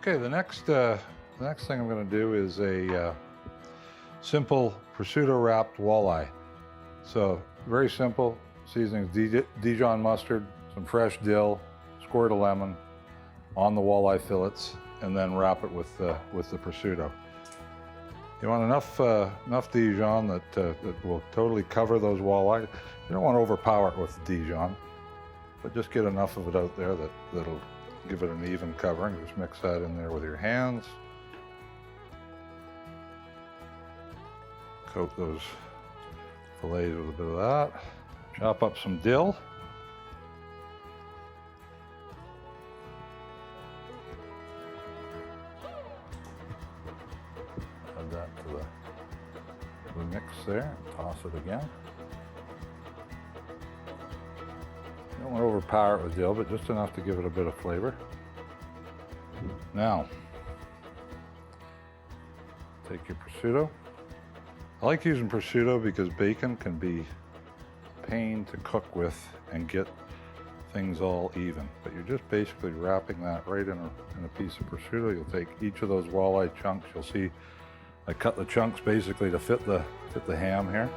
Okay, the next thing I'm going to do is a simple prosciutto-wrapped walleye. So very simple. Seasonings: Dijon mustard, some fresh dill, squirt of lemon on the walleye fillets, and then wrap it with the prosciutto. You want enough Dijon that will totally cover those walleye. You don't want to overpower it with Dijon, but just get enough of it out there that'll give it an even covering. Just mix that in there with your hands. Coat those fillets with a bit of that. Chop up some dill. Add that to the mix there. Toss it again. You don't want to overpower it with dill, but just enough to give it a bit of flavor. Now, take your prosciutto. I like using prosciutto because bacon can be a pain to cook with and get things all even. But you're just basically wrapping that right in a piece of prosciutto. You'll take each of those walleye chunks. You'll see I cut the chunks basically to fit the ham here.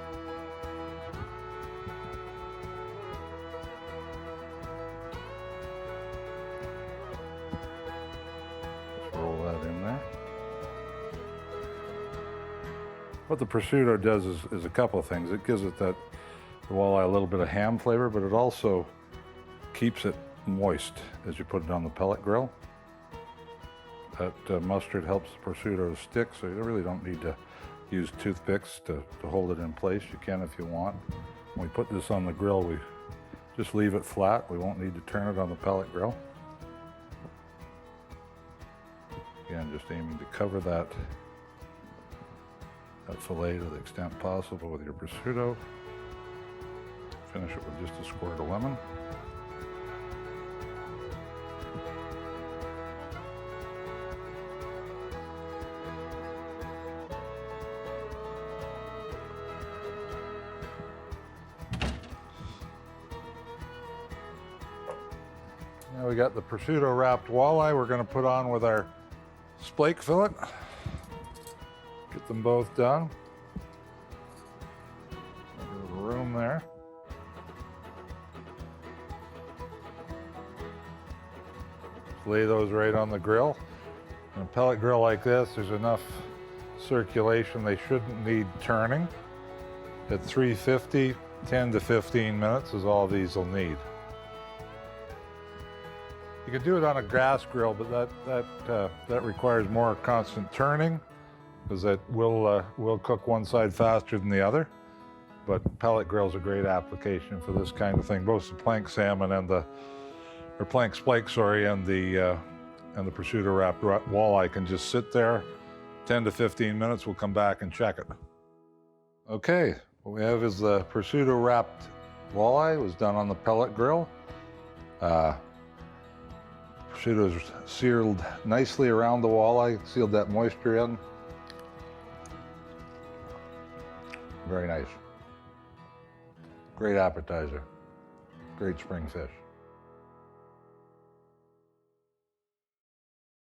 Just roll that in there. What the prosciutto does is a couple of things. It gives it the walleye a little bit of ham flavor, but it also keeps it moist as you put it on the pellet grill. That mustard helps the prosciutto to stick, so you really don't need to use toothpicks to hold it in place. You can if you want. When we put this on the grill, we just leave it flat. We won't need to turn it on the pellet grill. Again, just aiming to cover that fillet to the extent possible with your prosciutto. Finish it with just a squirt of lemon. Now we got the prosciutto wrapped walleye we're going to put on with our splake fillet. Get them both done. A little room there. Lay those right on the grill. In a pellet grill like this, there's enough circulation. They shouldn't need turning. At 350, 10 to 15 minutes is all these will need. You can do it on a gas grill, but that requires more constant turning, because that will cook one side faster than the other. But pellet grill is a great application for this kind of thing. Both the plank salmon and or plank splake, sorry, and the prosciutto wrapped walleye can just sit there 10 to 15 minutes. We'll come back and check it. Okay, what we have is the prosciutto wrapped walleye. It was done on the pellet grill. Prosciutto is sealed nicely around the walleye, sealed that moisture in. Very nice. Great appetizer. Great spring fish.